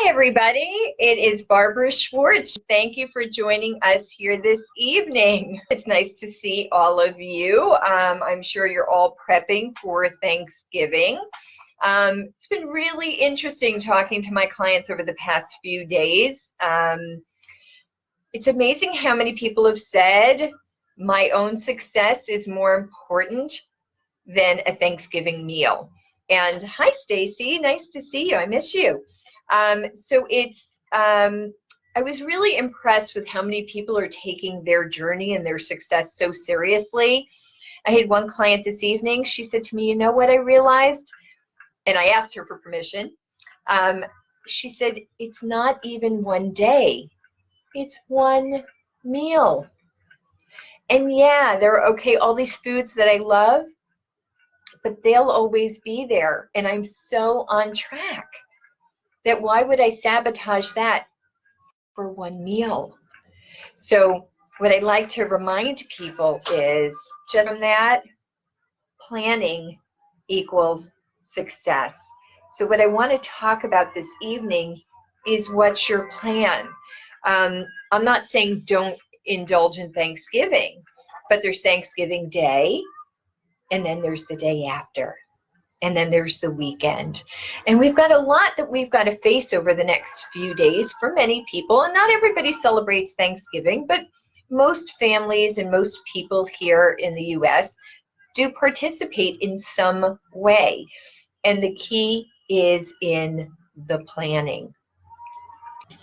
everybody. It is Barbara Schwartz. Thank you for joining us here this evening. It's nice to see all of you. I'm sure you're all prepping for Thanksgiving. It's been really interesting talking to my clients over the past few days. It's amazing how many people have said my own success is more important than a Thanksgiving meal. And hi, Stacy. Nice to see you. I miss you. I was really impressed with how many people are taking their journey and their success so seriously. I had one client this evening. She said to me, you know what I realized? And I asked her for permission. She said, it's not even one day. It's one meal. And yeah, there are all these foods that I love, but they'll always be there. And I'm so on track that why would I sabotage that for one meal? So what I'd like to remind people is just from that, planning equals success. So what I want to talk about this evening is what's your plan? I'm not saying don't indulge in Thanksgiving, but there's Thanksgiving Day, and then there's the day after. And then there's the weekend. And we've got a lot that we've got to face over the next few days for many people. And not everybody celebrates Thanksgiving, but most families and most people here in the U.S. do participate in some way. And the key is in the planning.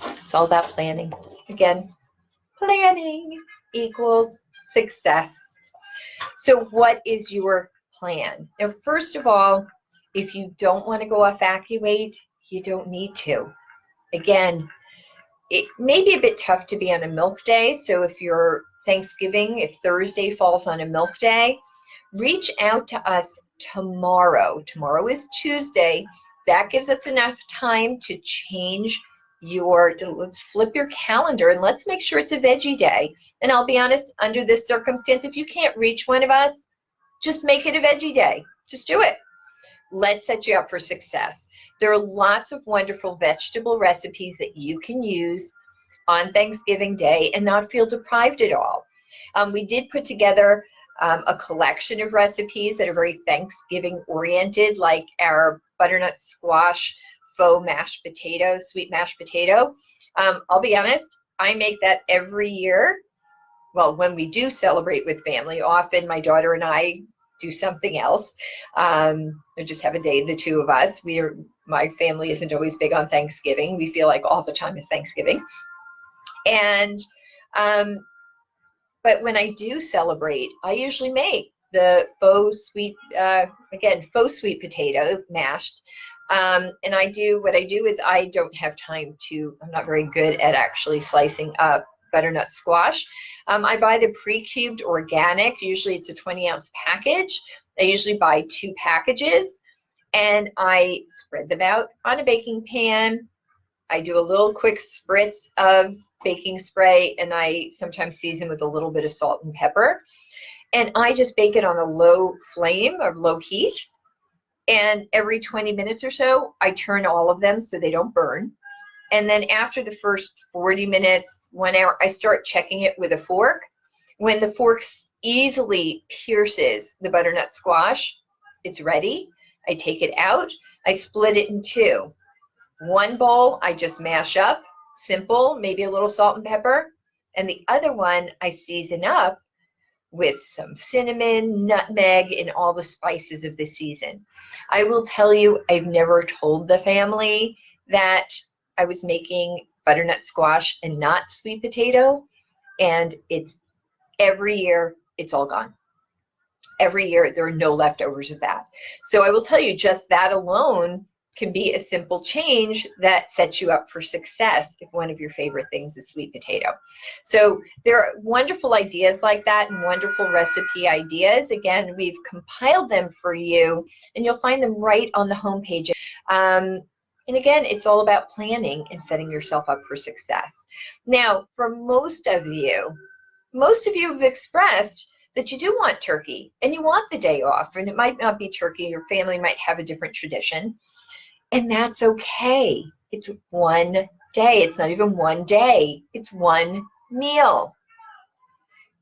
It's all about planning. Again, planning equals success. So what is your plan? Now, first of all, if you don't want to go evacuate, you don't need to. Again, it may be a bit tough to be on a milk day. So if your Thanksgiving, if Thursday falls on a milk day, reach out to us tomorrow. Tomorrow is Tuesday. That gives us enough time to change let's flip your calendar and let's make sure it's a veggie day. And I'll be honest, under this circumstance, if you can't reach one of us, just make it a veggie day. Just do it. Let's set you up for success. There are lots of wonderful vegetable recipes that you can use on Thanksgiving Day and not feel deprived at all. We did put together a collection of recipes that are very Thanksgiving oriented, like our butternut squash faux mashed potato, sweet mashed potato. I'll be honest, I make that every year. Well, when we do celebrate with family, often my daughter and I do something else. We just have a day, the two of us. My family isn't always big on Thanksgiving. We feel like all the time is Thanksgiving. And but when I do celebrate, I usually make the faux sweet potato mashed. And what I do is I don't have time I'm not very good at actually slicing up butternut squash. I buy the pre-cubed organic. Usually it's a 20-ounce package. I usually buy 2 packages, and I spread them out on a baking pan. I do a little quick spritz of baking spray, and I sometimes season with a little bit of salt and pepper. And I just bake it on a low flame or low heat. And every 20 minutes or so, I turn all of them so they don't burn. And then after the first 40 minutes, 1 hour, I start checking it with a fork. When the fork easily pierces the butternut squash, it's ready. I take it out. I split it in 2. One bowl, I just mash up, simple, maybe a little salt and pepper. And the other one, I season up with some cinnamon, nutmeg, and all the spices of the season. I will tell you, I've never told the family that I was making butternut squash and not sweet potato, and every year it's all gone. Every year there are no leftovers of that. So I will tell you, just that alone can be a simple change that sets you up for success if one of your favorite things is sweet potato. So there are wonderful ideas like that and wonderful recipe ideas. Again, we've compiled them for you, and you'll find them right on the homepage. And again, it's all about planning and setting yourself up for success. Now, for most of you have expressed that you do want turkey and you want the day off, and it might not be turkey. Your family might have a different tradition. And that's okay. It's one day. It's not even one day. It's one meal.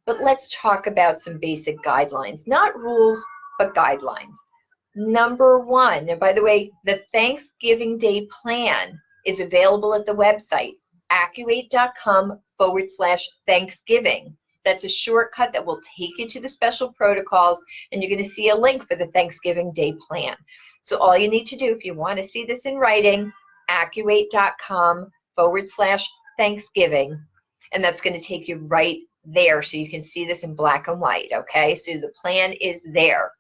But let's talk about some basic guidelines, not rules, but guidelines. Number one, and by the way, the Thanksgiving Day plan is available at the website, accurate.com/Thanksgiving. That's a shortcut that will take you to the special protocols, and you're going to see a link for the Thanksgiving Day plan. So all you need to do, if you want to see this in writing, accurate.com/Thanksgiving, and that's going to take you right there so you can see this in black and white, okay? So the plan is there.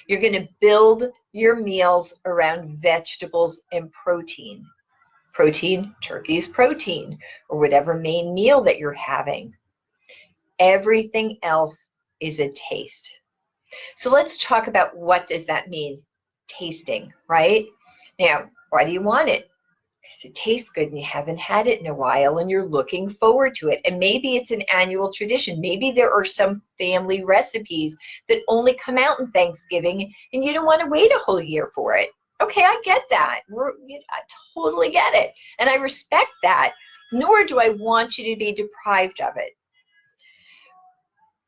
You're going to build your meals around vegetables and protein. Protein, turkey's protein, or whatever main meal that you're having. Everything else is a taste. So let's talk about what does that mean, tasting, right? Now, why do you want it? Because it tastes good and you haven't had it in a while and you're looking forward to it. And maybe it's an annual tradition. Maybe there are some family recipes that only come out in Thanksgiving and you don't want to wait a whole year for it. Okay, I get that. I totally get it. And I respect that. Nor do I want you to be deprived of it.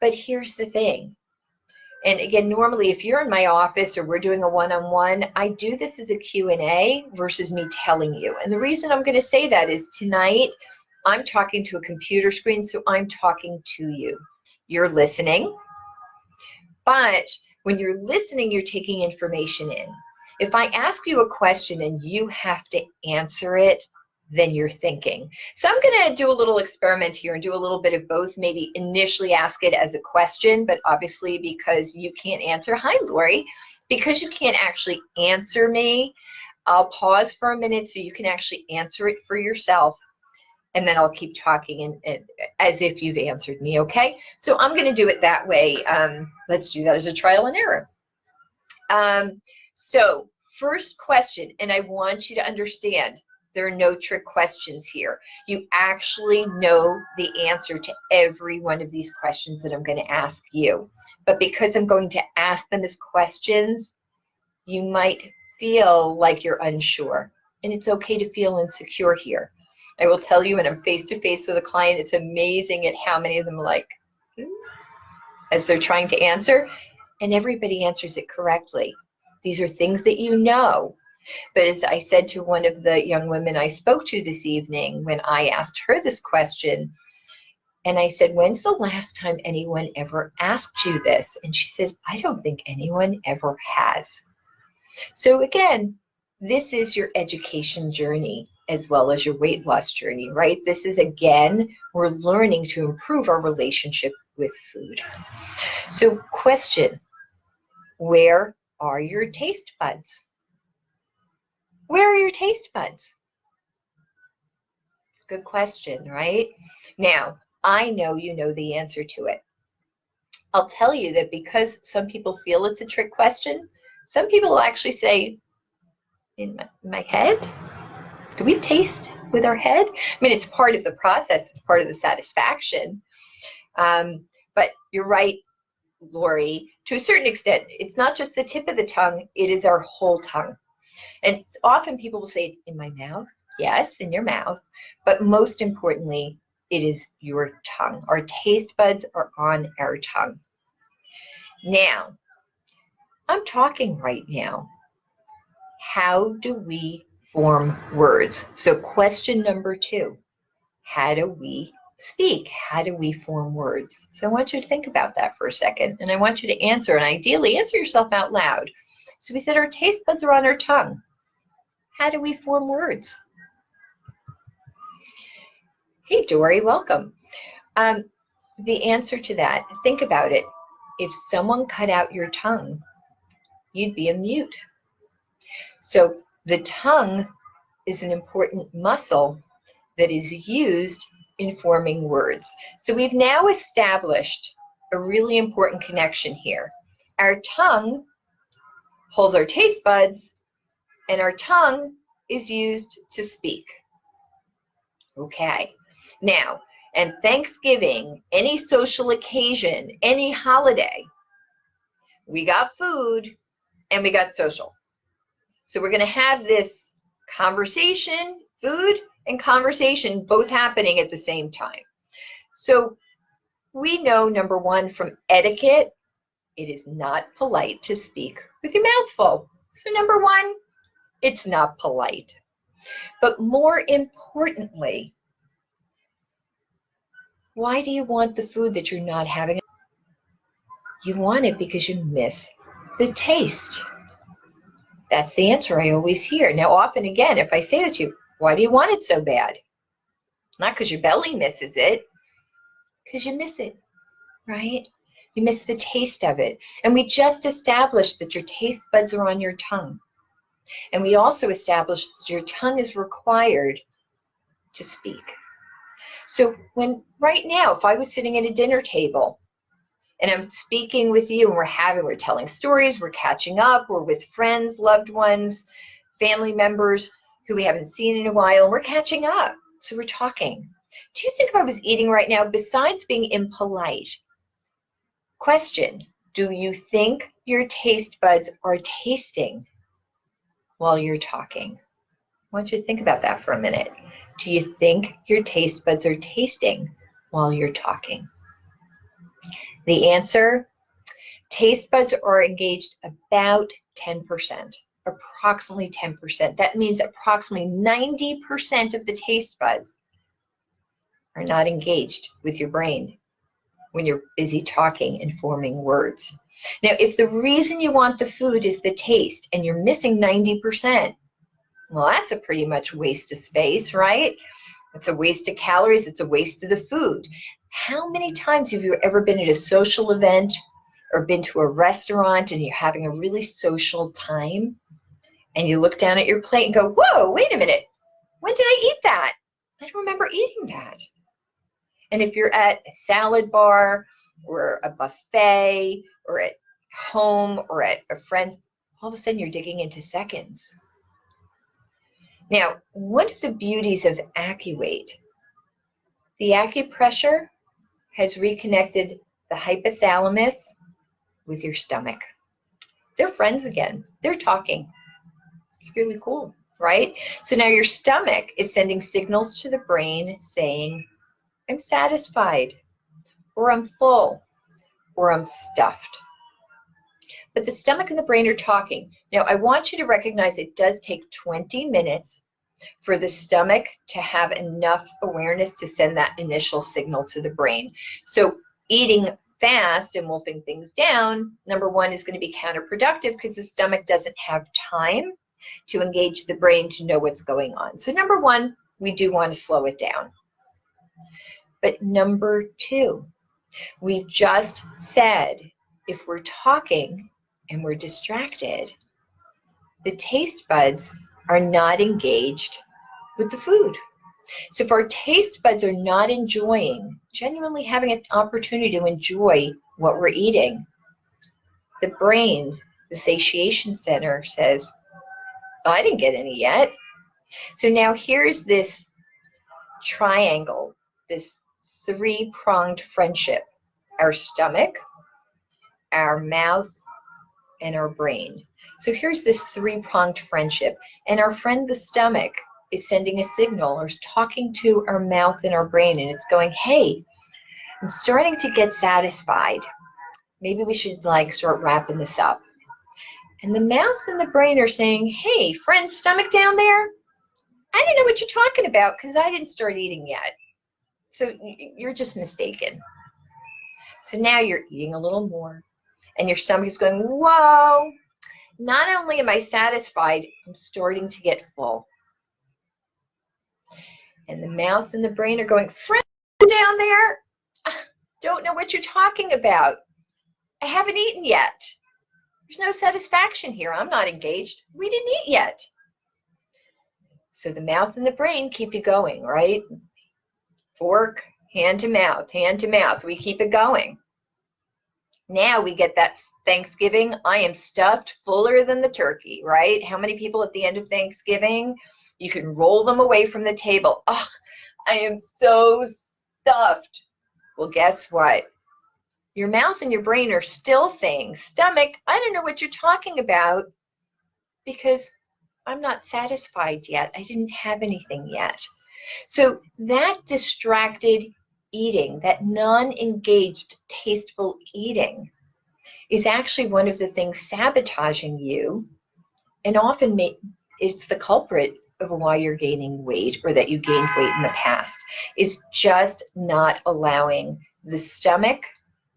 But here's the thing. And again, normally if you're in my office or we're doing a one-on-one, I do this as a Q&A versus me telling you. And the reason I'm going to say that is tonight I'm talking to a computer screen, so I'm talking to you. You're listening, but when you're listening, you're taking information in. If I ask you a question and you have to answer it, then you're thinking. So I'm going to do a little experiment here and do a little bit of both. Maybe initially ask it as a question, but obviously because you can't answer, hi Lori, because you can't actually answer me, I'll pause for a minute so you can actually answer it for yourself, and then I'll keep talking and as if you've answered me, okay? So I'm going to do it that way. Let's do that as a trial and error. So first question, and I want you to understand, there are no trick questions here. You actually know the answer to every one of these questions that I'm going to ask you. But because I'm going to ask them as questions, you might feel like you're unsure. And it's okay to feel insecure here. I will tell you when I'm face-to-face with a client, it's amazing at how many of them are like, as they're trying to answer, and everybody answers it correctly. These are things that you know. But as I said to one of the young women I spoke to this evening when I asked her this question, and I said, when's the last time anyone ever asked you this? And she said, I don't think anyone ever has. So again, this is your education journey as well as your weight loss journey, right? This is, again, we're learning to improve our relationship with food. So question, where are your taste buds? Where are your taste buds? Good question, right? Now, I know you know the answer to it. I'll tell you that because some people feel it's a trick question, some people will actually say, in my head? Do we taste with our head? I mean, it's part of the process. It's part of the satisfaction. But you're right, Lori, to a certain extent, it's not just the tip of the tongue, it is our whole tongue. And often people will say it's in my mouth. Yes, in your mouth. But most importantly, it is your tongue. Our taste buds are on our tongue. Now, I'm talking right now. How do we form words? So question number 2, how do we speak? How do we form words? So I want you to think about that for a second, and I want you to answer, and ideally answer yourself out loud. So we said our taste buds are on our tongue. How do we form words? Hey, Dory, welcome. The answer to that, think about it. If someone cut out your tongue, you'd be a mute. So the tongue is an important muscle that is used in forming words. So we've now established a really important connection here. Our tongue holds our taste buds, and our tongue is used to speak. Okay. Now, and Thanksgiving, any social occasion, any holiday, we got food and we got social. So we're going to have this Conversation, food, and conversation both happening at the same time. So we know, number one, from etiquette, it is not polite to speak with your mouth full. So number one, it's not polite. But more importantly, why do you want the food that you're not having? You want it because you miss the taste. That's the answer I always hear. Now, often again, if I say that to you, why do you want it so bad? Not because your belly misses it, because you miss it, right? You miss the taste of it. And we just established that your taste buds are on your tongue. And we also established that your tongue is required to speak. So when right now, if I was sitting at a dinner table and I'm speaking with you and we're telling stories, we're catching up, we're with friends, loved ones, family members who we haven't seen in a while, and we're catching up. So we're talking. Do you think if I was eating right now, besides being impolite, question, do you think your taste buds are tasting while you're talking? I want you to think about that for a minute. Do you think your taste buds are tasting while you're talking? The answer, taste buds are engaged about 10%, approximately 10%. That means approximately 90% of the taste buds are not engaged with your brain when you're busy talking and forming words. Now, if the reason you want the food is the taste and you're missing 90%, well, that's a pretty much waste of space, right? It's a waste of calories. It's a waste of the food. How many times have you ever been at a social event or been to a restaurant and you're having a really social time and you look down at your plate and go, whoa, wait a minute. When did I eat that? I don't remember eating that. And if you're at a salad bar or a buffet or at home or at a friend's, all of a sudden you're digging into seconds. Now, one of the beauties of AccuWeight, the acupressure has reconnected the hypothalamus with your stomach. They're friends again. They're talking. It's really cool, right? So now your stomach is sending signals to the brain saying, I'm satisfied, or I'm full, or I'm stuffed. But the stomach and the brain are talking. Now, I want you to recognize it does take 20 minutes for the stomach to have enough awareness to send that initial signal to the brain. So eating fast and wolfing things down, number one, is going to be counterproductive because the stomach doesn't have time to engage the brain to know what's going on. So number one, we do want to slow it down. But number two, we just said if we're talking and we're distracted, the taste buds are not engaged with the food. So if our taste buds are not enjoying, genuinely having an opportunity to enjoy what we're eating, the brain, the satiation center says, oh, I didn't get any yet. So now here's this triangle, this three-pronged friendship. Our stomach, our mouth, and our brain. So here's this three-pronged friendship. And our friend, the stomach, is sending a signal or talking to our mouth and our brain. And it's going, hey, I'm starting to get satisfied. Maybe we should start wrapping this up. And the mouth and the brain are saying, hey, friend, stomach down there, I don't know what you're talking about because I didn't start eating yet. So you're just mistaken. So now you're eating a little more. And your stomach is going, whoa, not only am I satisfied, I'm starting to get full. And the mouth and the brain are going, friend down there, don't know what you're talking about. I haven't eaten yet. There's no satisfaction here. I'm not engaged. We didn't eat yet. So the mouth and the brain keep you going, right? Fork, hand to mouth, hand to mouth. We keep it going. Now we get that Thanksgiving, I am stuffed fuller than the turkey, right? How many people at the end of Thanksgiving, you can roll them away from the table. Oh, I am so stuffed. Well, guess what? Your mouth and your brain are still saying, stomach, I don't know what you're talking about because I'm not satisfied yet. I didn't have anything yet. So that distracted eating, that non-engaged, tasteful eating, is actually one of the things sabotaging you, and often it's the culprit of why you're gaining weight or that you gained weight in the past, is just not allowing the stomach,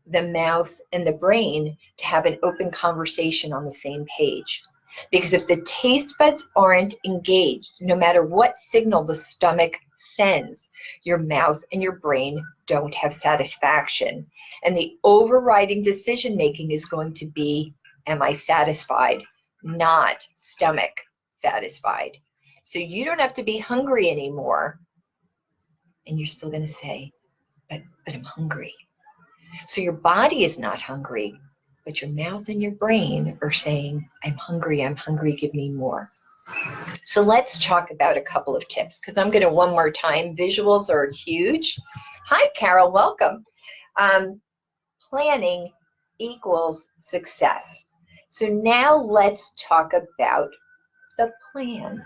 the mouth, and the brain to have an open conversation on the same page. Because if the taste buds aren't engaged, no matter what signal the stomach sends, your mouth and your brain don't have satisfaction. And the overriding decision making is going to be, am I satisfied? Not stomach satisfied. So you don't have to be hungry anymore. And you're still going to say, but I'm hungry. So your body is not hungry, but your mouth and your brain are saying, I'm hungry, give me more. So let's talk about a couple of tips, because I'm going to one more time. Visuals are huge. Hi, Carol, welcome. Planning equals success. So now let's talk about the plan.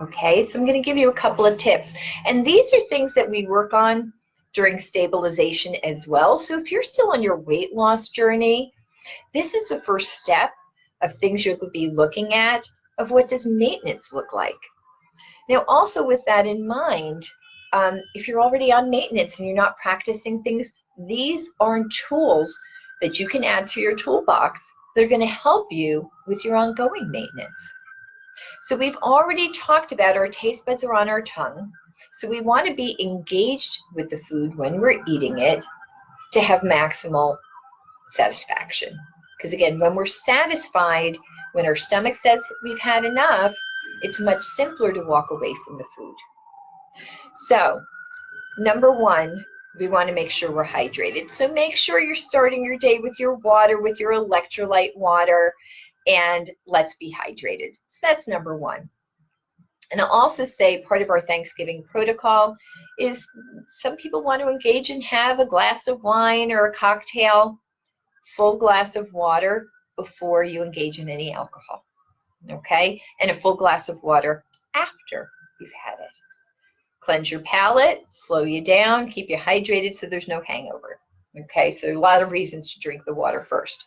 Okay, so I'm going to give you a couple of tips. And these are things that we work on during stabilization as well. So if you're still on your weight loss journey, this is the first step of things you'll be looking at, of what does maintenance look like. Now, also with that in mind, if you're already on maintenance and you're not practicing things, these are tools that you can add to your toolbox that are going to help you with your ongoing maintenance. So we've already talked about our taste buds are on our tongue. So we want to be engaged with the food when we're eating it to have maximal satisfaction. Because again, when we're satisfied, when our stomach says we've had enough, it's much simpler to walk away from the food. So, number one, we want to make sure we're hydrated. So make sure you're starting your day with your water, with your electrolyte water, and let's be hydrated. So that's number one. And I'll also say part of our Thanksgiving protocol is some people want to engage and have a glass of wine or a cocktail, full glass of water before you engage in any alcohol, okay? And a full glass of water after you've had it. Cleanse your palate, slow you down, keep you hydrated so there's no hangover, okay? So there are a lot of reasons to drink the water first.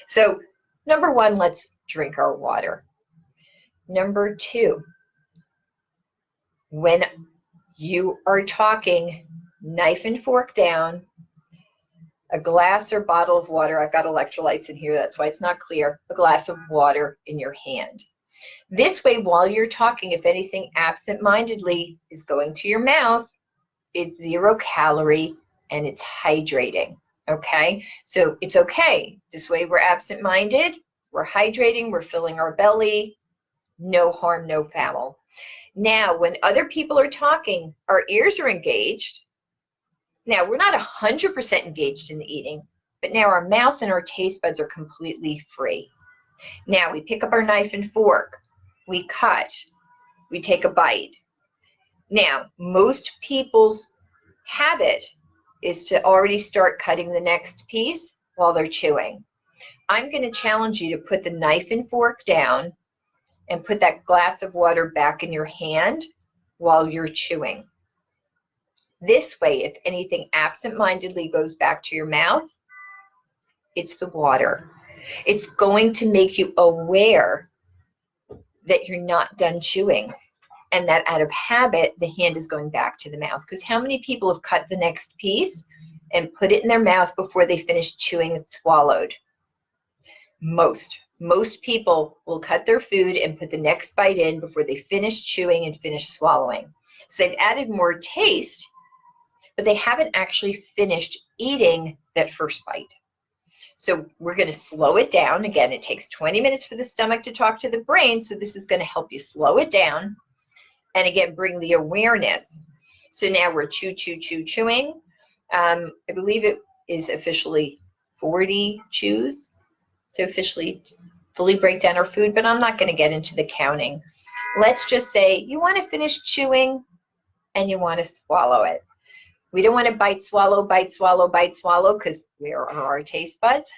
So number one, let's drink our water. Number two, when you are talking, knife and fork down, a glass or bottle of water. I've got electrolytes in here, that's why it's not clear. A glass of water in your hand. This way, while you're talking, if anything absent-mindedly is going to your mouth, it's 0 calorie and it's hydrating, okay? So it's okay. This way we're absent-minded, we're hydrating, we're filling our belly, no harm, no foul. Now, when other people are talking, our ears are engaged. Now, we're not 100% engaged in the eating, but now our mouth and our taste buds are completely free. Now, we pick up our knife and fork, we cut, we take a bite. Now, most people's habit is to already start cutting the next piece while they're chewing. I'm going to challenge you to put the knife and fork down and put that glass of water back in your hand while you're chewing. This way, if anything absent-mindedly goes back to your mouth, it's the water. It's going to make you aware that you're not done chewing and that out of habit, the hand is going back to the mouth. Because how many people have cut the next piece and put it in their mouth before they finish chewing and swallowed? Most people will cut their food and put the next bite in before they finish chewing and finish swallowing. So they've added more taste, but they haven't actually finished eating that first bite. So we're going to slow it down. Again, it takes 20 minutes for the stomach to talk to the brain, so this is going to help you slow it down and, again, bring the awareness. So now we're chewing. I believe it is officially 40 chews to officially fully break down our food, but I'm not going to get into the counting. Let's just say you want to finish chewing and you want to swallow it. We don't want to bite, swallow, because where are our taste buds?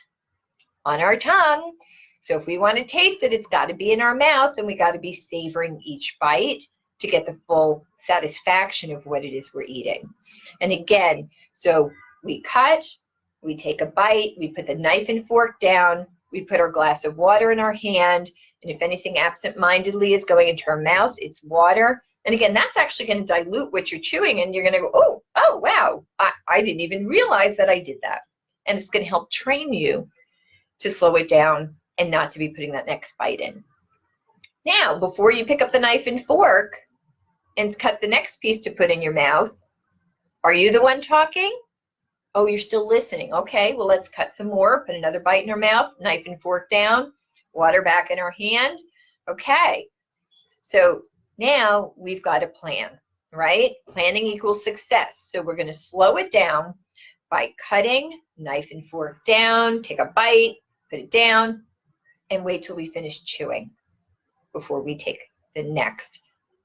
On our tongue. So if we want to taste it, it's got to be in our mouth, and we got to be savoring each bite to get the full satisfaction of what it is we're eating. And again, so we cut, we take a bite, we put the knife and fork down, we put our glass of water in our hand, and if anything absent-mindedly is going into our mouth, it's water. And again, that's actually going to dilute what you're chewing, and you're going to go, oh, wow, I didn't even realize that I did that. And it's going to help train you to slow it down and not to be putting that next bite in. Now, before you pick up the knife and fork and cut the next piece to put in your mouth, are you the one talking? Oh, you're still listening. Okay, well, let's cut some more, put another bite in our mouth, knife and fork down, water back in our hand. Okay, so now we've got a plan, right? Planning equals success. So we're going to slow it down by cutting, knife and fork down, take a bite, put it down, and wait till we finish chewing before we take the next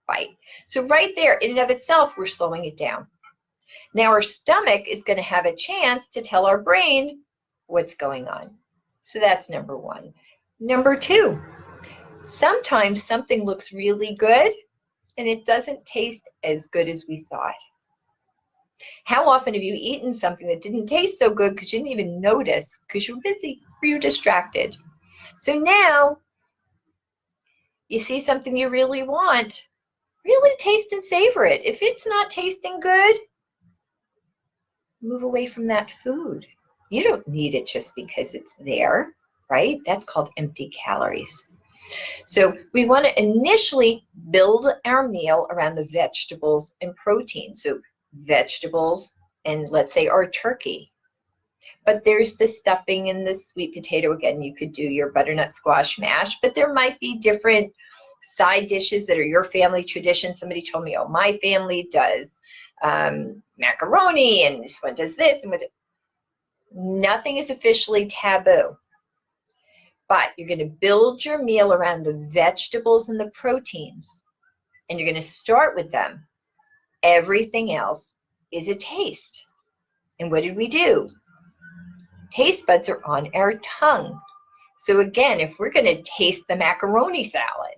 bite. So right there, in and of itself, we're slowing it down. Now our stomach is going to have a chance to tell our brain what's going on. So that's number one. Number two, sometimes something looks really good and it doesn't taste as good as we thought. How often have you eaten something that didn't taste so good because you didn't even notice because you were busy or you were distracted? So now you see something you really want, really taste and savor it. If it's not tasting good, move away from that food. You don't need it just because it's there, right? That's called empty calories. So we want to initially build our meal around the vegetables and protein. So vegetables and let's say our turkey. But there's the stuffing and the sweet potato. Again, you could do your butternut squash mash, but there might be different side dishes that are your family tradition. Somebody told me, oh, my family does macaroni, and this one does this. And nothing is officially taboo. But you're going to build your meal around the vegetables and the proteins, and you're going to start with them. Everything else is a taste. And what did we do? Taste buds are on our tongue. So again, if we're going to taste the macaroni salad,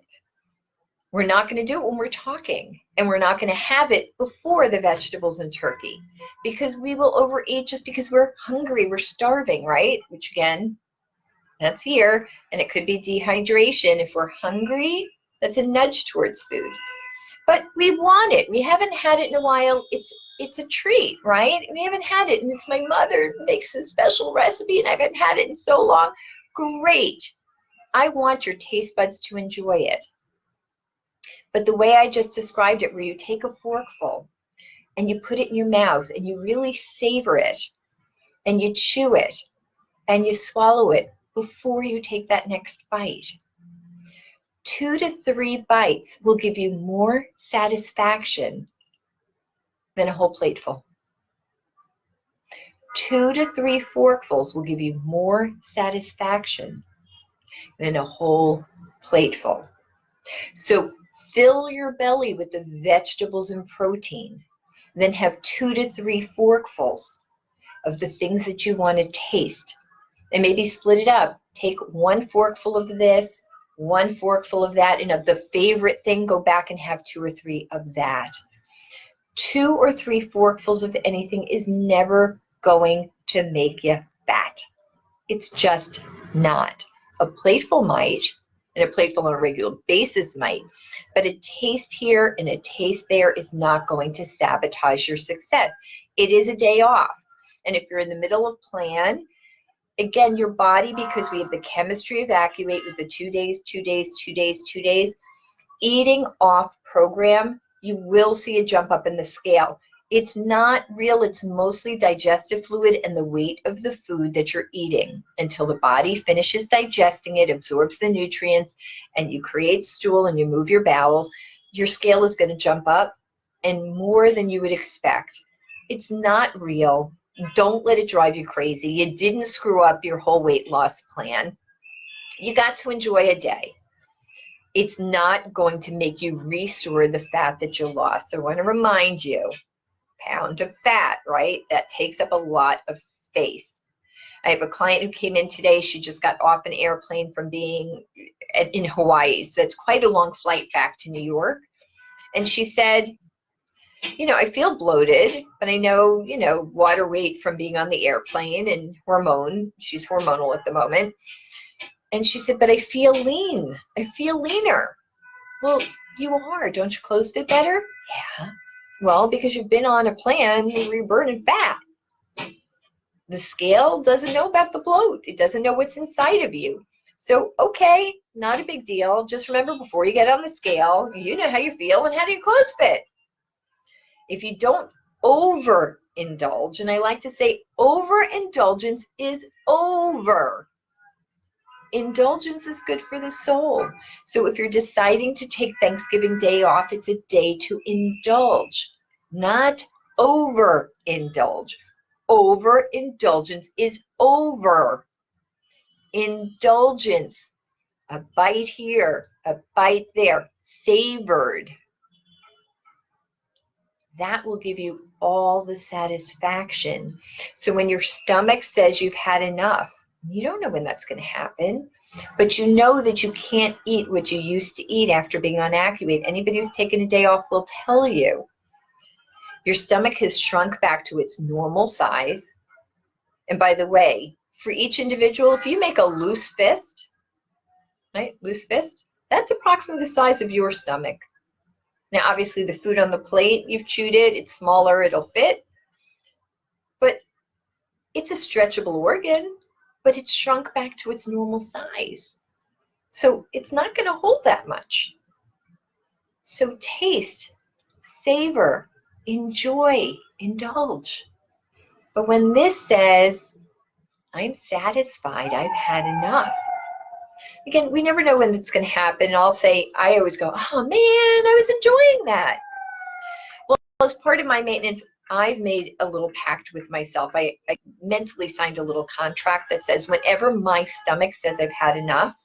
we're not going to do it when we're talking, and we're not going to have it before the vegetables and turkey, because we will overeat just because we're hungry, we're starving, right? Which again, that's here, and it could be dehydration. If we're hungry, that's a nudge towards food. But we want it. We haven't had it in a while. It's a treat, right? We haven't had it, and it's my mother makes a special recipe, and I haven't had it in so long. Great. I want your taste buds to enjoy it. But the way I just described it, where you take a forkful and you put it in your mouth and you really savor it and you chew it and you swallow it before you take that next bite. 2 to 3 bites will give you more satisfaction than a whole plateful. 2 to 3 forkfuls will give you more satisfaction than a whole plateful. So fill your belly with the vegetables and protein. Then have 2 to 3 forkfuls of the things that you want to taste. And maybe split it up. Take 1 forkful of this, 1 forkful of that, and of the favorite thing, go back and have 2 or 3 of that. 2 or 3 forkfuls of anything is never going to make you fat. It's just not. A plateful might, and a plateful on a regular basis might, but a taste here and a taste there is not going to sabotage your success. It is a day off. And if you're in the middle of plan, again, your body, because we have the chemistry evacuate with the 2 days, 2 days, 2 days, 2 days, eating off program, you will see a jump up in the scale. It's not real. It's mostly digestive fluid and the weight of the food that you're eating until the body finishes digesting it, absorbs the nutrients, and you create stool and you move your bowels. Your scale is going to jump up and more than you would expect. It's not real. Don't let it drive you crazy. You didn't screw up your whole weight loss plan. You got to enjoy a day. It's not going to make you restore the fat that you lost. So I want to remind you, pound of fat, right? That takes up a lot of space. I have a client who came in today. She just got off an airplane from being in Hawaii. So it's quite a long flight back to New York. And she said, I feel bloated, but I know, water weight from being on the airplane and she's hormonal at the moment. And she said, but I feel lean. I feel leaner. Well, you are. Don't your clothes fit better? Yeah. Well, because you've been on a plan where you're burning fat. The scale doesn't know about the bloat. It doesn't know what's inside of you. So, okay, not a big deal. Just remember, before you get on the scale, you know how you feel and how do your clothes fit. If you don't overindulge, and I like to say overindulgence is over. Indulgence is good for the soul. So if you're deciding to take Thanksgiving Day off, it's a day to indulge, not overindulge. Overindulgence is over. Indulgence, a bite here, a bite there, savored. That will give you all the satisfaction. So when your stomach says you've had enough, you don't know when that's going to happen, but you know that you can't eat what you used to eat after being on Accuvate. Anybody who's taken a day off will tell you. Your stomach has shrunk back to its normal size. And by the way, for each individual, if you make a loose fist, right, loose fist, that's approximately the size of your stomach. Now, obviously, the food on the plate, you've chewed it, it's smaller, it'll fit. But it's a stretchable organ, but it's shrunk back to its normal size. So it's not going to hold that much. So taste, savor, enjoy, indulge. But when this says, I'm satisfied, I've had enough. Again, we never know when it's going to happen. I'll say, I always go, oh man, I was enjoying that. Well, as part of my maintenance, I've made a little pact with myself. I mentally signed a little contract that says whenever my stomach says I've had enough,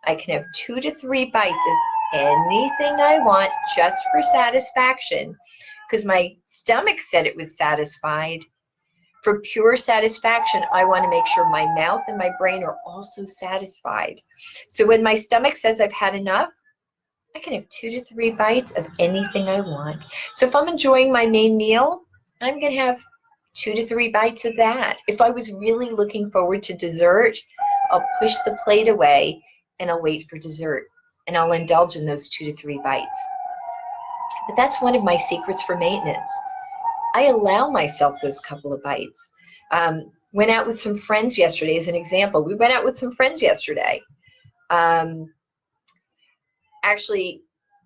I can have 2 to 3 bites of anything I want just for satisfaction, because my stomach said it was satisfied. For pure satisfaction, I want to make sure my mouth and my brain are also satisfied. So when my stomach says I've had enough, I can have 2 to 3 bites of anything I want. So if I'm enjoying my main meal, I'm going to have 2 to 3 bites of that. If I was really looking forward to dessert, I'll push the plate away and I'll wait for dessert. And I'll indulge in those 2 to 3 bites. But that's one of my secrets for maintenance. I allow myself those couple of bites. Went out with some friends yesterday as an example. We went out with some friends yesterday. Actually,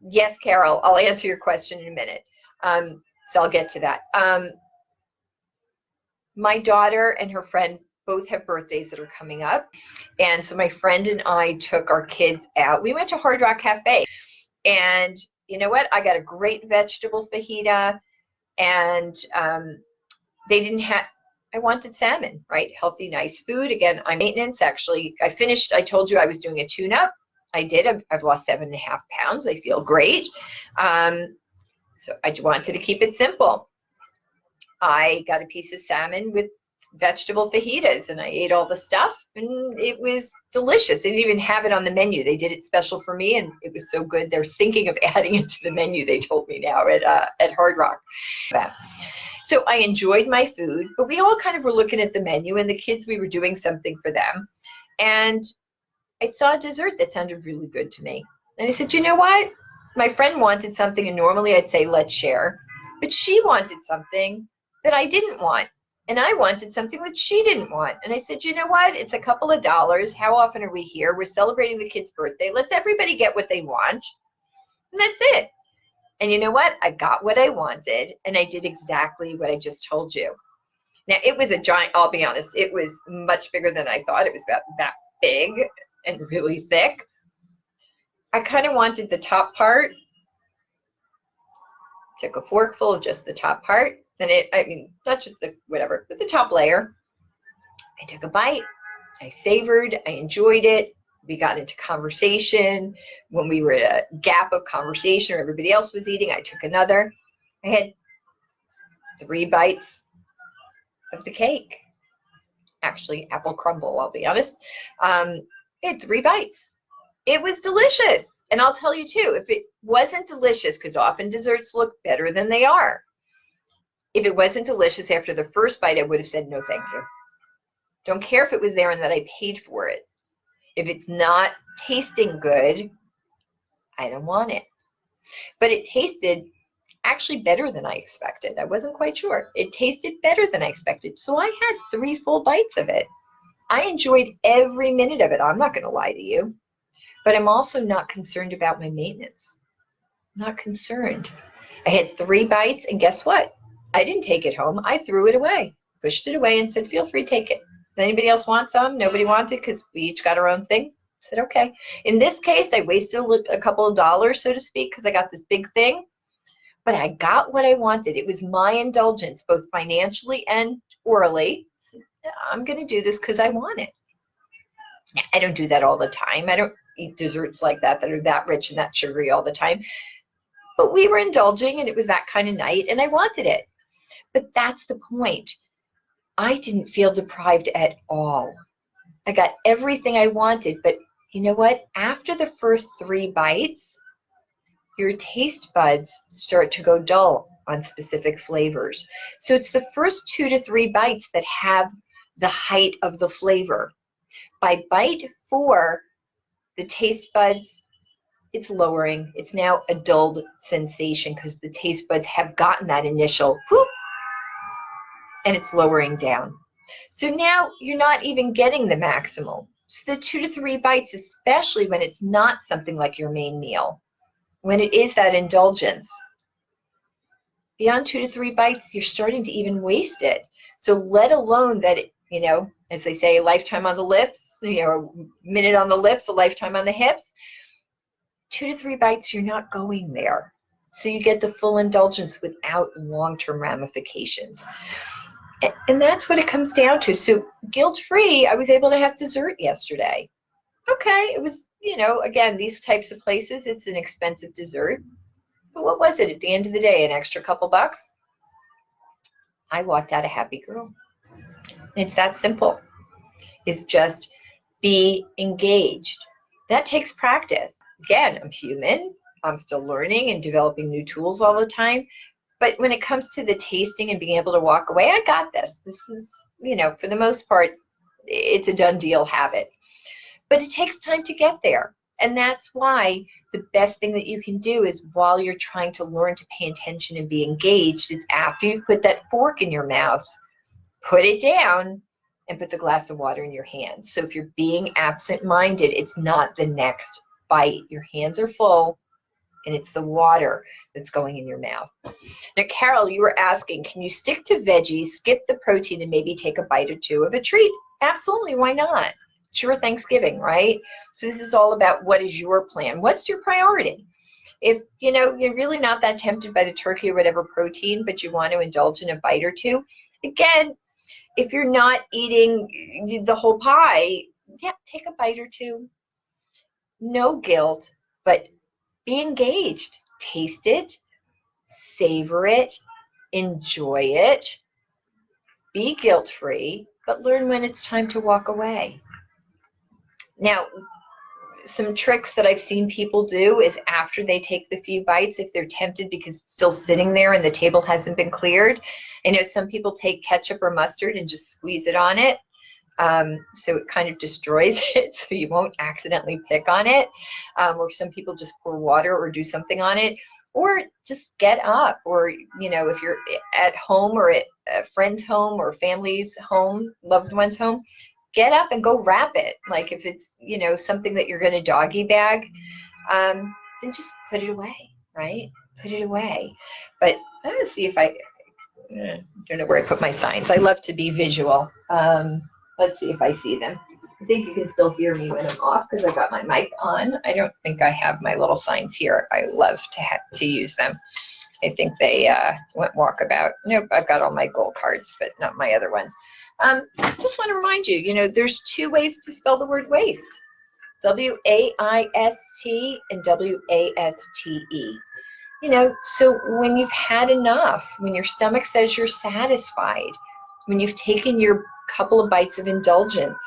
yes, Carol, I'll answer your question in a minute. So I'll get to that. My daughter and her friend both have birthdays that are coming up. And so my friend and I took our kids out. We went to Hard Rock Cafe. And you know what? I got a great vegetable fajita. And they didn't have, I wanted salmon, right? Healthy, nice food. Again, I'm maintenance. Actually, I told you I was doing a tune-up. I did. I've lost 7.5 pounds. I feel great. So I wanted to keep it simple. I got a piece of salmon with vegetable fajitas, and I ate all the stuff, and it was delicious. They didn't even have it on the menu. They did it special for me, and it was so good. They're thinking of adding it to the menu, they told me now at Hard Rock. So I enjoyed my food, but we all kind of were looking at the menu, and the kids, we were doing something for them. And I saw a dessert that sounded really good to me. And I said, you know what? My friend wanted something, and normally I'd say, let's share. But she wanted something that I didn't want. And I wanted something that she didn't want. And I said, you know what? It's a couple of dollars. How often are we here? We're celebrating the kid's birthday. Let's everybody get what they want. And that's it. And you know what? I got what I wanted, and I did exactly what I just told you. Now, it was a giant, I'll be honest, it was much bigger than I thought. It was about that big and really thick. I kind of wanted the top part. Took a forkful of just the top part. And not just the whatever, but the top layer. I took a bite. I savored. I enjoyed it. We got into conversation. When we were at a gap of conversation or everybody else was eating, I took another. I had 3 bites of the cake. actually apple crumble, I'll be honest. It had 3 bites. It was delicious. And I'll tell you too, if it wasn't delicious, because often desserts look better than they are. If it wasn't delicious after the first bite, I would have said, no, thank you. Don't care if it was there and that I paid for it. If it's not tasting good, I don't want it. But it tasted actually better than I expected. I wasn't quite sure. It tasted better than I expected. So I had 3 full bites of it. I enjoyed every minute of it. I'm not going to lie to you. But I'm also not concerned about my maintenance. Not concerned. I had 3 bites, and guess what? I didn't take it home. I threw it away, pushed it away, and said, feel free to take it. Does anybody else want some? Nobody wanted because we each got our own thing. I said, okay. In this case, I wasted a couple of dollars, so to speak, because I got this big thing. But I got what I wanted. It was my indulgence, both financially and orally. So I'm going to do this because I want it. I don't do that all the time. I don't eat desserts like that are that rich and that sugary all the time. But we were indulging, and it was that kind of night, and I wanted it. But that's the point. I didn't feel deprived at all. I got everything I wanted, but you know what? After the first 3 bites, your taste buds start to go dull on specific flavors. So it's the first 2 to 3 bites that have the height of the flavor. By bite 4, the taste buds, it's lowering. It's now a dulled sensation because the taste buds have gotten that initial whoop, and it's lowering down. So now you're not even getting the maximal. So the 2 to 3 bites, especially when it's not something like your main meal, when it is that indulgence, beyond 2 to 3 bites, you're starting to even waste it. So let alone that, as they say, a lifetime on the lips, a minute on the lips, a lifetime on the hips. 2 to 3 bites, you're not going there. So you get the full indulgence without long-term ramifications. And that's what it comes down to. So guilt-free, I was able to have dessert yesterday. Okay, it was, again, these types of places, it's an expensive dessert. But what was it at the end of the day? An extra couple bucks? I walked out a happy girl. It's that simple. It's just be engaged. That takes practice. Again, I'm human. I'm still learning and developing new tools all the time. But when it comes to the tasting and being able to walk away, I got this. This is, for the most part, it's a done deal habit. But it takes time to get there. And that's why the best thing that you can do is while you're trying to learn to pay attention and be engaged is after you've put that fork in your mouth, put it down and put the glass of water in your hand. So if you're being absent-minded, it's not the next bite. Your hands are full and it's the water that's going in your mouth. Now, Carol, you were asking, can you stick to veggies, skip the protein, and maybe take a bite or 2 of a treat? Absolutely, why not? Sure, Thanksgiving, right? So this is all about what is your plan. What's your priority? If, you're really not that tempted by the turkey or whatever protein, but you want to indulge in a bite or 2, again, if you're not eating the whole pie, yeah, take a bite or 2. No guilt, but be engaged. Taste it, savor it, enjoy it, be guilt-free, but learn when it's time to walk away. Now, some tricks that I've seen people do is after they take the few bites, if they're tempted because it's still sitting there and the table hasn't been cleared. I know some people take ketchup or mustard and just squeeze it on it. So it kind of destroys it, so you won't accidentally pick on it. Or some people just pour water or do something on it. Or just get up. Or, if you're at home or at a friend's home or family's home, loved one's home, get up and go wrap it. Like if it's, something that you're going to doggy bag, then just put it away, right? Put it away. But I'm going to see if I don't know where I put my signs. I love to be visual. Let's see if I see them. I think you can still hear me when I'm off because I got my mic on. I don't think I have my little signs here. I love to use them. I think they went walkabout. Nope, I've got all my gold cards, but not my other ones. Just want to remind you, there's 2 ways to spell the word waste. W-A-I-S-T and W-A-S-T-E. So when you've had enough, when your stomach says you're satisfied, When you've taken your couple of bites of indulgence,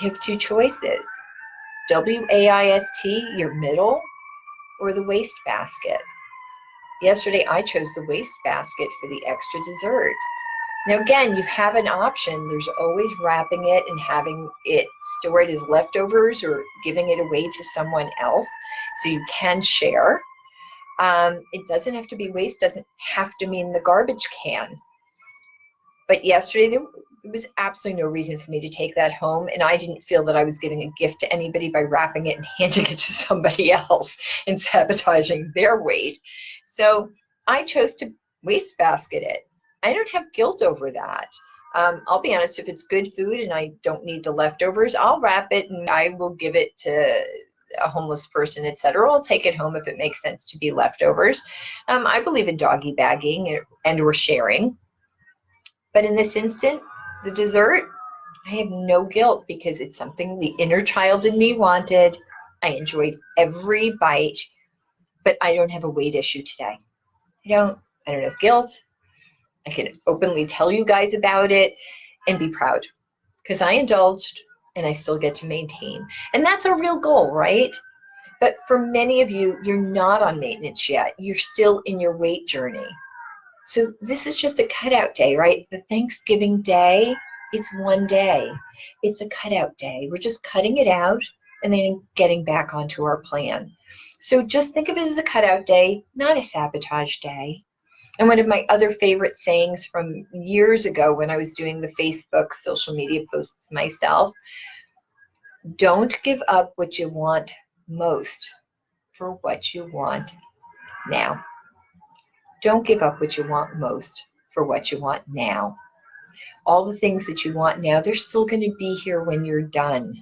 you have two choices. WAIST, your middle, or the wastebasket. Yesterday, I chose the wastebasket for the extra dessert. Now, again, you have an option. There's always wrapping it and having it stored as leftovers or giving it away to someone else so you can share. It doesn't have to be waste, doesn't have to mean the garbage can. But yesterday, there was absolutely no reason for me to take that home, and I didn't feel that I was giving a gift to anybody by wrapping it and handing it to somebody else and sabotaging their weight. So I chose to wastebasket it. I don't have guilt over that. I'll be honest, if it's good food and I don't need the leftovers, I'll wrap it and I will give it to a homeless person, etc. I'll take it home if it makes sense to be leftovers. I believe in doggy bagging and or sharing. But in this instant, the dessert, I have no guilt because it's something the inner child in me wanted. I enjoyed every bite, but I don't have a weight issue today. I don't have guilt. I can openly tell you guys about it and be proud because I indulged and I still get to maintain. And that's our real goal, right? But for many of you, you're not on maintenance yet. You're still in your weight journey. So this is just a cutout day, right? The Thanksgiving day, it's one day. It's a cutout day. We're just cutting it out and then getting back onto our plan. So just think of it as a cutout day, not a sabotage day. And one of my other favorite sayings from years ago when I was doing the Facebook social media posts myself, don't give up what you want most for what you want now. Don't give up what you want most for what you want now. All the things that you want now, they're still going to be here when you're done.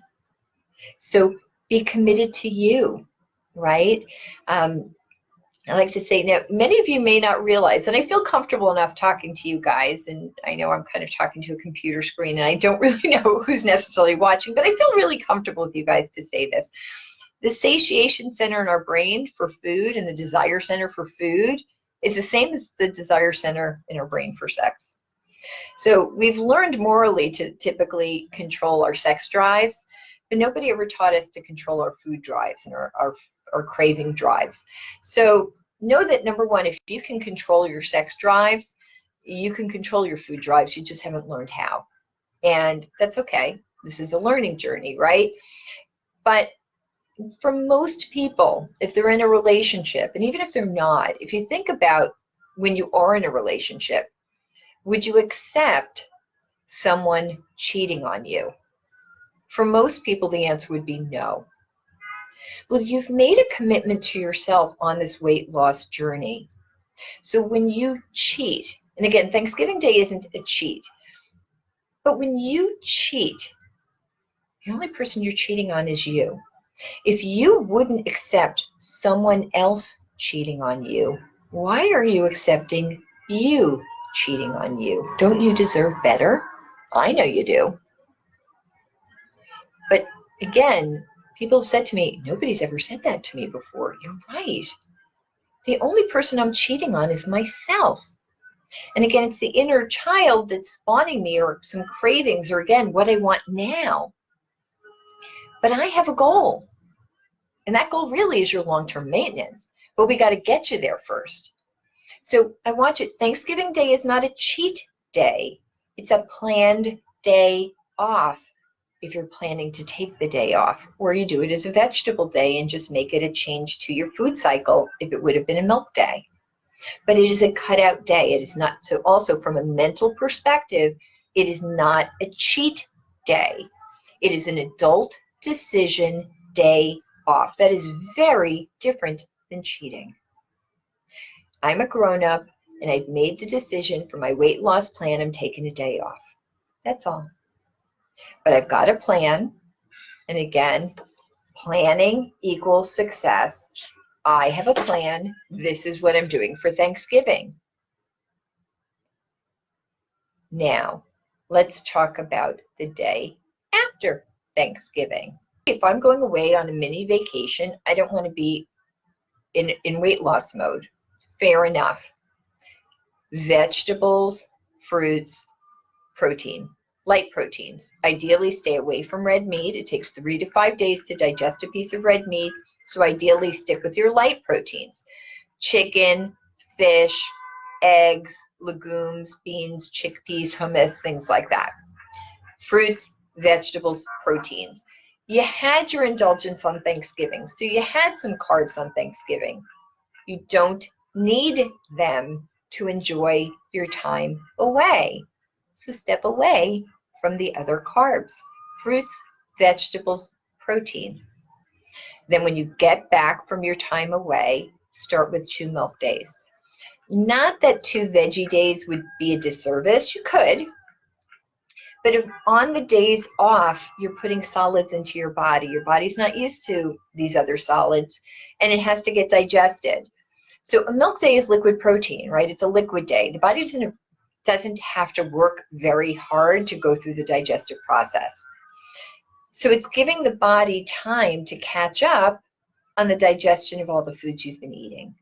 So be committed to you, right? I like to say, now, many of you may not realize, and I feel comfortable enough talking to you guys, and I know I'm kind of talking to a computer screen, and I don't really know who's necessarily watching, but I feel really comfortable with you guys to say this. The satiation center in our brain for food and the desire center for food is the same as the desire center in our brain for sex. So we've learned morally to typically control our sex drives, but nobody ever taught us to control our food drives and our craving drives. So know that, number one, if you can control your sex drives, you can control your food drives. You just haven't learned how. And that's okay. This is a learning journey, right? But for most people, if they're in a relationship, and even if they're not, if you think about when you are in a relationship, would you accept someone cheating on you? For most people, the answer would be no. Well, you've made a commitment to yourself on this weight loss journey. So when you cheat, and again, Thanksgiving Day isn't a cheat, but when you cheat, the only person you're cheating on is you. If you wouldn't accept someone else cheating on you, why are you accepting you cheating on you? Don't you deserve better? I know you do. But again, people have said to me, nobody's ever said that to me before. You're right. The only person I'm cheating on is myself. And again, it's the inner child that's spawning me, or some cravings, or again, what I want now. But I have a goal. And that goal really is your long-term maintenance. But we got to get you there first. So I want you, Thanksgiving Day is not a cheat day. It's a planned day off if you're planning to take the day off. Or you do it as a vegetable day and just make it a change to your food cycle if it would have been a milk day. But it is a cutout day. It is not, so also from a mental perspective, it is not a cheat day. It is an adult decision day off. That is very different than cheating. I'm a grown-up and I've made the decision for my weight loss plan. I'm taking a day off. That's all. But I've got a plan. And again, planning equals success. I have a plan. This is what I'm doing for Thanksgiving. Now, let's talk about the day after Thanksgiving. If I'm going away on a mini vacation, I don't want to be in weight loss mode. Fair enough. Vegetables, fruits, protein, light proteins. Ideally, stay away from red meat. It takes 3 to 5 days to digest a piece of red meat, so ideally stick with your light proteins. Chicken, fish, eggs, legumes, beans, chickpeas, hummus, things like that. Fruits, vegetables, proteins. You had your indulgence on Thanksgiving, so you had some carbs on Thanksgiving. You don't need them to enjoy your time away. So step away from the other carbs. Fruits, vegetables, protein. Then when you get back from your time away, start with 2 milk days. Not that 2 veggie days would be a disservice. You could. But if on the days off, you're putting solids into your body's not used to these other solids, and it has to get digested. So a milk day is liquid protein, right? It's a liquid day. The body doesn't have to work very hard to go through the digestive process. So it's giving the body time to catch up on the digestion of all the foods you've been eating.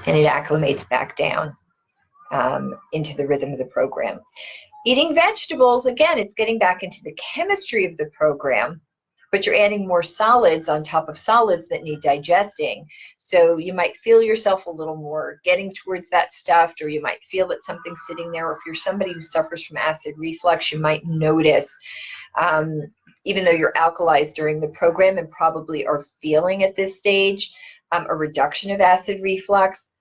And it acclimates back down into the rhythm of the program. Eating vegetables, again, it's getting back into the chemistry of the program, but you're adding more solids on top of solids that need digesting. So you might feel yourself a little more getting towards that stuff, or you might feel that something's sitting there. Or if you're somebody who suffers from acid reflux, you might notice, even though you're alkalized during the program and probably are feeling at this stage a reduction of acid reflux,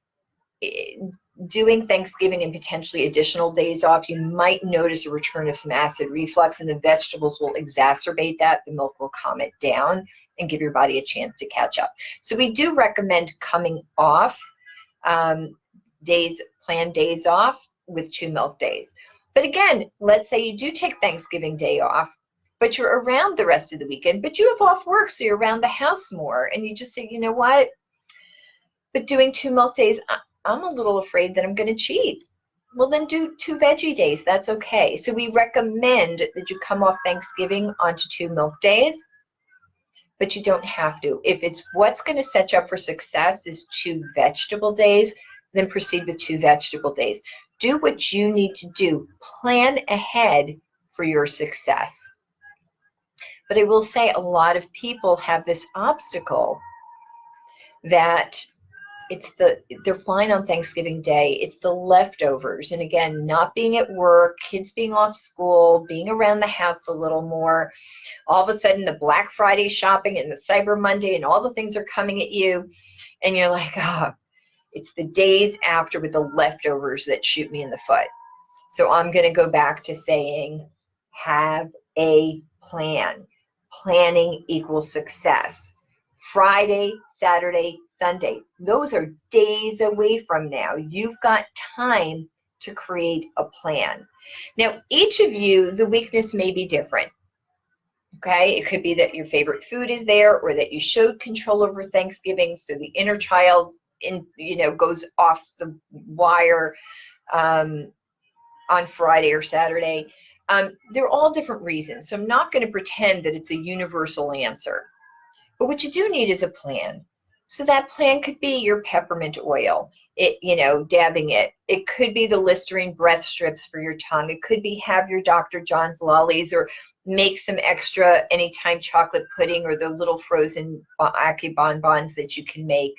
doing Thanksgiving and potentially additional days off, you might notice a return of some acid reflux, and the vegetables will exacerbate that. The milk will calm it down and give your body a chance to catch up. So we do recommend coming off planned days off with 2 milk days. But again, let's say you do take Thanksgiving Day off, but you're around the rest of the weekend, but you have off work, so you're around the house more, and you just say, you know what, but doing 2 milk days, I'm a little afraid that I'm going to cheat. Well, then do 2 veggie days. That's okay. So we recommend that you come off Thanksgiving onto 2 milk days, but you don't have to. If it's what's going to set you up for success is 2 vegetable days, then proceed with 2 vegetable days. Do what you need to do. Plan ahead for your success. But I will say a lot of people have this obstacle that they're fine on Thanksgiving Day. It's the leftovers. And again, not being at work, kids being off school, being around the house a little more. All of a sudden, the Black Friday shopping and the Cyber Monday and all the things are coming at you. And you're like, it's the days after with the leftovers that shoot me in the foot. So I'm going to go back to saying, have a plan. Planning equals success. Friday, Saturday, Sunday. Those are days away from now. You've got time to create a plan. Now, each of you, the weakness may be different. Okay, it could be that your favorite food is there, or that you showed control over Thanksgiving, so the inner child goes off the wire on Friday or Saturday. They're all different reasons, so I'm not going to pretend that it's a universal answer. But what you do need is a plan. So that plan could be your peppermint oil, dabbing it. It could be the Listerine breath strips for your tongue. It could be have your Dr. John's lollies, or make some extra anytime chocolate pudding, or the little frozen Aki bonbons that you can make.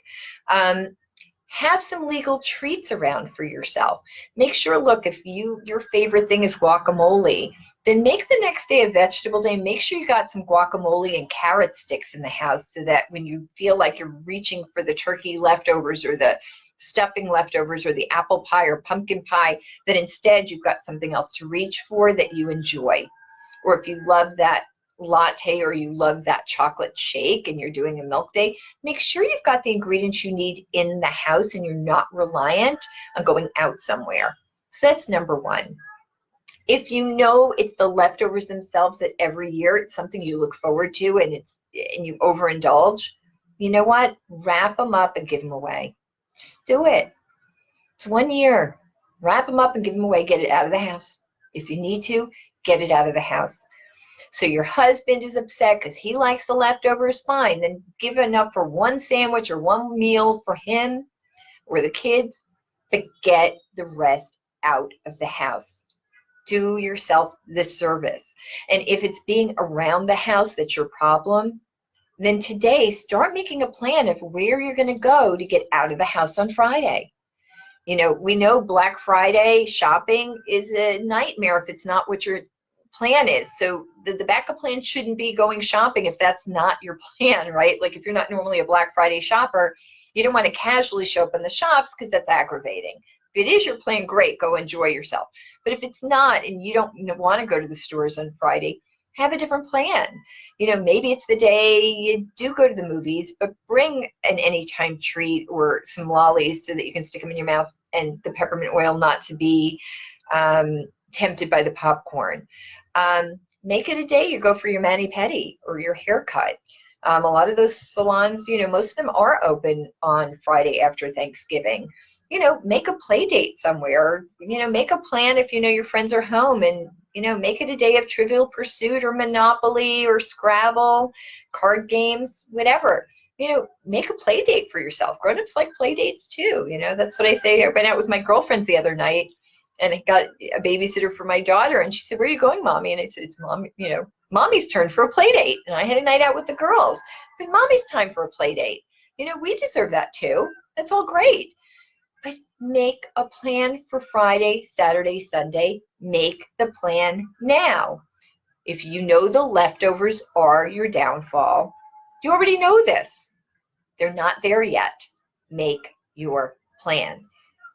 Have some legal treats around for yourself. Make sure, look, if your favorite thing is guacamole, then make the next day a vegetable day. Make sure you got some guacamole and carrot sticks in the house, so that when you feel like you're reaching for the turkey leftovers or the stuffing leftovers or the apple pie or pumpkin pie, that instead you've got something else to reach for that you enjoy. Or if you love that latte or you love that chocolate shake and you're doing a milk day, make sure you've got the ingredients you need in the house and you're not reliant on going out somewhere. So that's number one. If you know it's the leftovers themselves that every year it's something you look forward to and you overindulge, you know what? Wrap them up and give them away. Just do it. It's 1 year. Wrap them up and give them away. Get it out of the house. If you need to, get it out of the house. So your husband is upset because he likes the leftovers, fine. Then give enough for one sandwich or one meal for him or the kids, but get the rest out of the house. do yourself this service. And if it's being around the house that's your problem, then today start making a plan of where you're going to go to get out of the house on Friday. You know, we know Black Friday shopping is a nightmare if it's not what your plan is. So the backup plan shouldn't be going shopping if that's not your plan, right? Like if you're not normally a Black Friday shopper, you don't want to casually show up in the shops because that's aggravating. If it is your plan, great, go enjoy yourself. But if it's not and you don't want to go to the stores on Friday, have a different plan. You know, maybe it's the day you do go to the movies, but bring an anytime treat or some lollies so that you can stick them in your mouth, and the peppermint oil not to be tempted by the popcorn. Make it a day you go for your mani-pedi or your haircut. A lot of those salons, you know, most of them are open on Friday after Thanksgiving. You know, make a play date somewhere. You know, make a plan if you know your friends are home, and you know, make it a day of Trivial Pursuit or Monopoly or Scrabble, card games, whatever. You know, make a play date for yourself. Grown-ups like play dates too. You know, that's what I say. I went out with my girlfriends the other night and I got a babysitter for my daughter, and she said, "Where are you going, Mommy?" And I said, "It's Mom, you know, Mommy's turn for a play date." And I had a night out with the girls. But Mommy's time for a play date. You know, we deserve that too. That's all great. But make a plan for Friday, Saturday, Sunday. Make the plan now. If you know the leftovers are your downfall, you already know this. They're not there yet. Make your plan.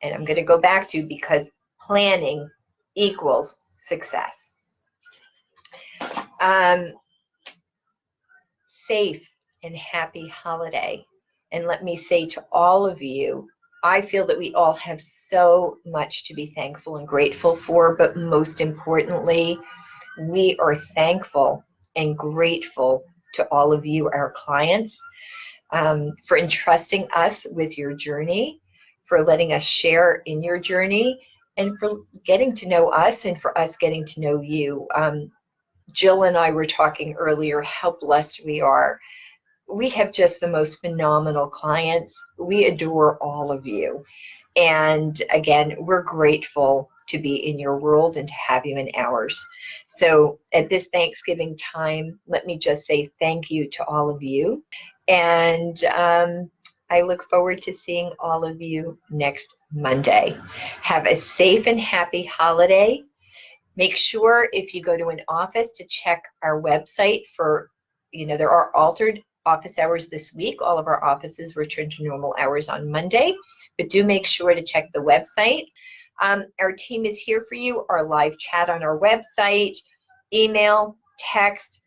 And I'm going to go back to, because planning equals success. Safe and happy holiday. And let me say to all of you, I feel that we all have so much to be thankful and grateful for, but most importantly, we are thankful and grateful to all of you, our clients, for entrusting us with your journey, for letting us share in your journey, and for getting to know us and for us getting to know you. Jill and I were talking earlier how blessed we are. We have just the most phenomenal clients. We adore all of you. And again, we're grateful to be in your world and to have you in ours. So at this Thanksgiving time, let me just say thank you to all of you. And I look forward to seeing all of you next Monday. Have a safe and happy holiday. Make sure if you go to an office to check our website for, you know, there are altered office hours this week. All of our offices return to normal hours on Monday, but do make sure to check the website. Our team is here for you. Our live chat on our website, email, text,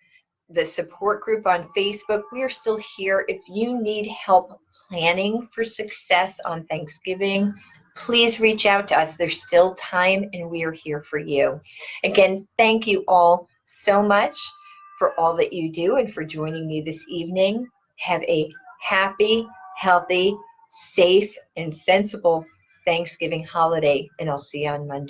the support group on Facebook. We are still here. If you need help planning for success on Thanksgiving, please reach out to us. There's still time, and we are here for you. Again, thank you all so much for all that you do and for joining me this evening. Have a happy, healthy, safe, and sensible Thanksgiving holiday, and I'll see you on Monday.